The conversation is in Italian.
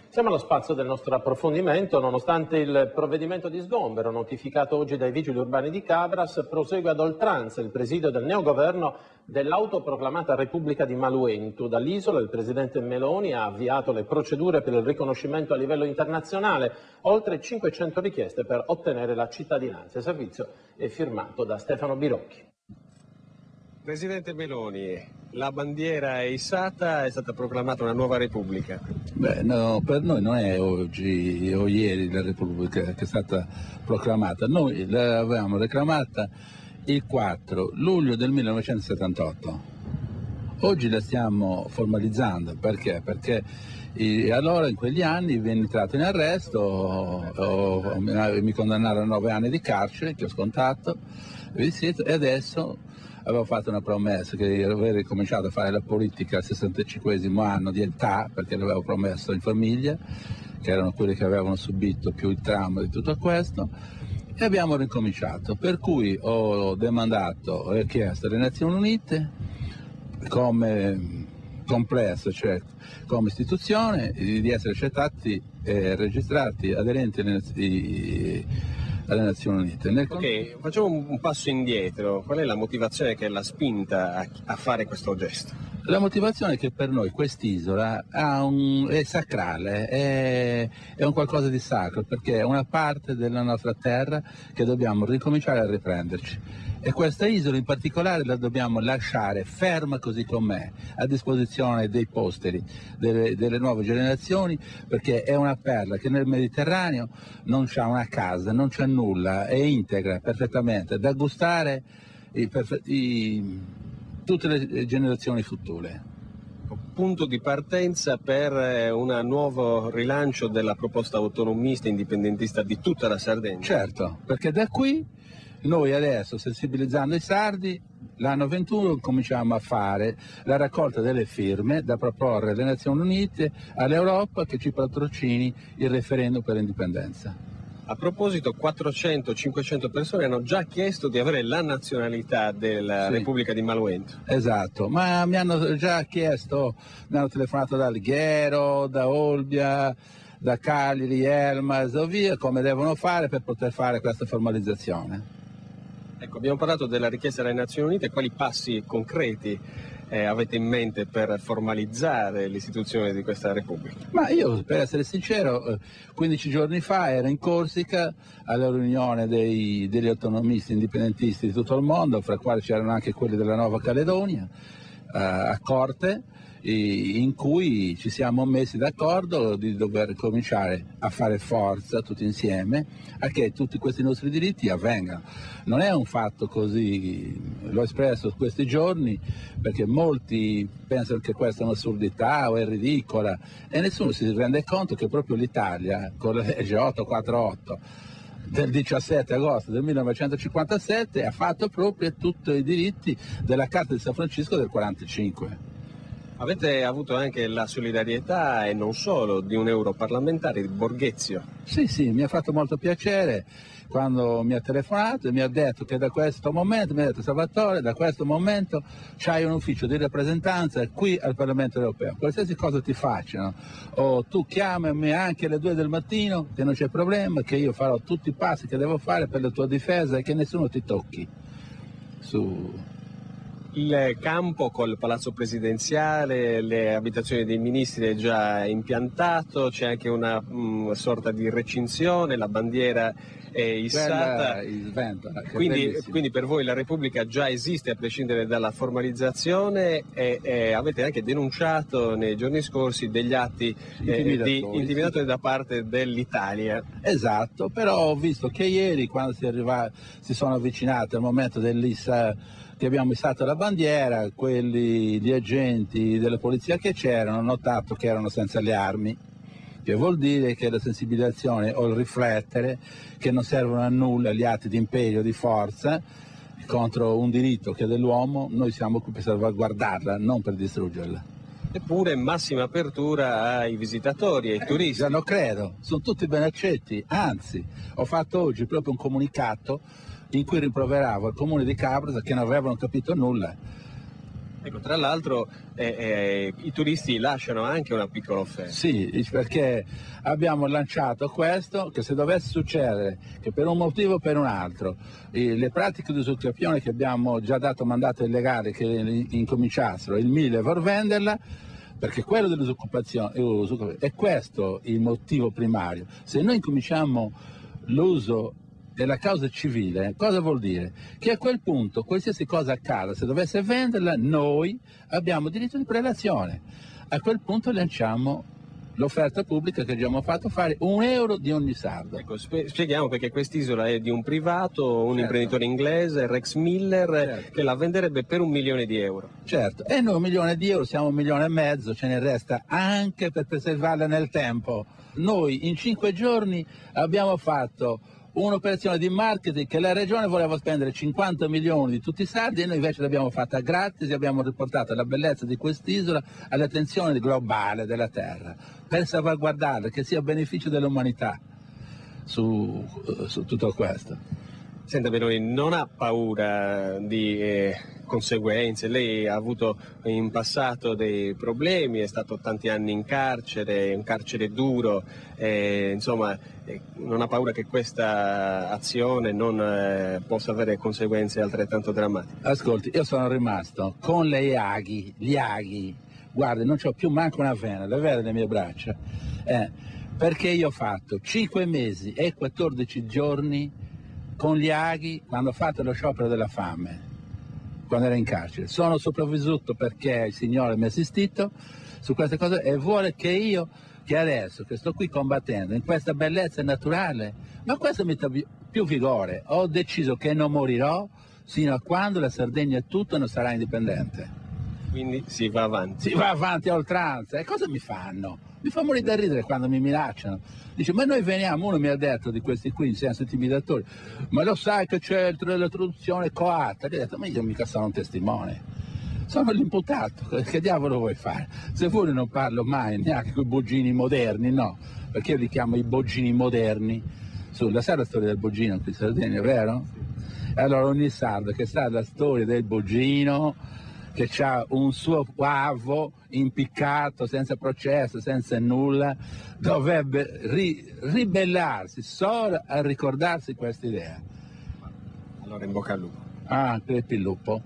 Siamo allo spazio del nostro approfondimento. Nonostante il provvedimento di sgombero notificato oggi dai vigili urbani di Cabras, prosegue ad oltranza il presidio del neogoverno dell'autoproclamata Repubblica di Maluentu. Dall'isola il presidente Meloni ha avviato le procedure per il riconoscimento a livello internazionale, oltre 500 richieste per ottenere la cittadinanza. Il servizio è firmato da Stefano Birocchi. Presidente Meloni, la bandiera è issata, è stata proclamata una nuova Repubblica. Beh, no, per noi non è oggi o ieri la Repubblica che è stata proclamata, noi l'avevamo reclamata il 4 luglio del 1978. Oggi la stiamo formalizzando, perché? Perché allora in quegli anni venne entrato in arresto, mi condannarono a 9 anni di carcere che ho scontato e adesso avevo fatto una promessa che avrei ricominciato a fare la politica al 65esimo anno di età, perché l'avevo promesso in famiglia, che erano quelli che avevano subito più il trauma di tutto questo, e abbiamo ricominciato, per cui ho demandato e chiesto alle Nazioni Unite come complesso, cioè come istituzione, di essere accettati e registrati aderenti alle Nazioni Unite. Ok, facciamo un passo indietro. Qual è la motivazione che l'ha spinta a fare questo gesto? La motivazione è che per noi quest'isola è sacrale, è un qualcosa di sacro, perché è una parte della nostra terra che dobbiamo ricominciare a riprenderci. E questa isola in particolare la dobbiamo lasciare ferma così com'è, a disposizione dei posteri, delle nuove generazioni, perché è una perla che nel Mediterraneo non c'ha una casa, non c'è nulla, è integra perfettamente, da gustare tutte le generazioni future. Punto di partenza per un nuovo rilancio della proposta autonomista e indipendentista di tutta la Sardegna. Certo, perché da qui noi adesso, sensibilizzando i sardi, l'anno 21 cominciamo a fare la raccolta delle firme da proporre alle Nazioni Unite, all'Europa, che ci patrocini il referendum per l'indipendenza. A proposito, 400-500 persone hanno già chiesto di avere la nazionalità della Repubblica di Maluentu. Esatto, ma mi hanno già chiesto, mi hanno telefonato da Alghero, da Olbia, da Cagliari, Elmas o via, come devono fare per poter fare questa formalizzazione. Ecco, abbiamo parlato della richiesta alle Nazioni Unite, quali passi concreti avete in mente per formalizzare l'istituzione di questa Repubblica? Ma io, per essere sincero, 15 giorni fa ero in Corsica alla riunione degli autonomisti indipendentisti di tutto il mondo, fra i quali c'erano anche quelli della Nuova Caledonia, a Corte, in cui ci siamo messi d'accordo di dover cominciare a fare forza tutti insieme a che tutti questi nostri diritti avvengano. Non è un fatto così, l'ho espresso questi giorni perché molti pensano che questa è un'assurdità o è ridicola e nessuno si rende conto che proprio l'Italia con la legge 848 del 17 agosto del 1957 ha fatto proprio tutti i diritti della Carta di San Francisco del 1945. Avete avuto anche la solidarietà, e non solo, di un europarlamentare, di Borghezio. Sì, mi ha fatto molto piacere quando mi ha telefonato e mi ha detto che da questo momento, mi ha detto Salvatore, da questo momento c'hai un ufficio di rappresentanza qui al Parlamento Europeo. Qualsiasi cosa ti facciano, o tu chiamami anche alle 2 del mattino, che non c'è problema, che io farò tutti i passi che devo fare per la tua difesa e che nessuno ti tocchi. Il campo col palazzo presidenziale, le abitazioni dei ministri è già impiantato, c'è anche una sorta di recinzione, la bandiera è issata. Quindi per voi la Repubblica già esiste a prescindere dalla formalizzazione e avete anche denunciato nei giorni scorsi degli atti di intimidazione da parte dell'Italia. Esatto, però ho visto che ieri quando si sono avvicinati al momento che abbiamo issato la bandiera, gli agenti della polizia che c'erano hanno notato che erano senza le armi, che vuol dire che la sensibilizzazione o il riflettere che non servono a nulla gli atti di imperio, di forza contro un diritto che è dell'uomo, noi siamo qui per salvaguardarla, non per distruggerla. Eppure massima apertura ai visitatori, ai turisti. Non credo, sono tutti ben accetti, anzi ho fatto oggi proprio un comunicato in cui rimproveravo al comune di Cabras che non avevano capito nulla. Ecco, tra l'altro i turisti lasciano anche una piccola offerta. Sì, perché abbiamo lanciato questo, che se dovesse succedere che per un motivo o per un altro le pratiche di usucapione che abbiamo già dato mandato illegale che incominciassero, il Mille vor venderla, perché quello dell'usucapione è questo il motivo primario. Se noi incominciamo l'uso della causa civile, cosa vuol dire? Che a quel punto, qualsiasi cosa accada, se dovesse venderla, noi abbiamo diritto di prelazione. A quel punto lanciamo l'offerta pubblica che abbiamo fatto fare €1 di ogni sardo. Ecco, spieghiamo perché quest'isola è di un privato, un imprenditore inglese, Rex Miller, che la venderebbe per €1.000.000. Certo, e noi €1.000.000 siamo 1,5 milioni, ce ne resta anche per preservarla nel tempo. Noi in 5 giorni abbiamo fatto un'operazione di marketing che la regione voleva spendere 50 milioni di tutti i sardi e noi invece l'abbiamo fatta gratis e abbiamo riportato la bellezza di quest'isola all'attenzione globale della terra per salvaguardarla, che sia a beneficio dell'umanità su tutto questo. Senta Benoni, non ha paura di conseguenze? Lei ha avuto in passato dei problemi, è stato tanti anni in carcere, un carcere duro, insomma non ha paura che questa azione non possa avere conseguenze altrettanto drammatiche? Ascolti, io sono rimasto con gli aghi, guarda, non c'ho più manco una vena, le vede le mie braccia, perché io ho fatto 5 mesi e 14 giorni con gli aghi quando ho fatto lo sciopero della fame, quando ero in carcere. Sono sopravvissuto perché il Signore mi ha assistito su queste cose e vuole che io, che adesso che sto qui combattendo in questa bellezza naturale, ma questo mi dà più vigore, ho deciso che non morirò sino a quando la Sardegna è tutta non sarà indipendente. Quindi si va avanti. Si va avanti a oltranza. E cosa mi fanno? Mi fa morire da ridere quando mi minacciano. Dice, ma noi veniamo, uno mi ha detto di questi qui in senso intimidatori, ma lo sai che c'è la traduzione coatta? Gli ho detto, ma io mica sono un testimone. Sono l'imputato, che diavolo vuoi fare? Se vuoi non parlo mai neanche con i boggini moderni, no, perché io li chiamo i boggini moderni. La sai la storia del boggino qui in Sardegna, vero? E allora ogni sardo che sa la storia del boggino, che ha un suo avo impiccato senza processo, senza nulla, dovrebbe ribellarsi solo a ricordarsi questa idea. Allora in bocca al lupo. Ah, crepi il lupo.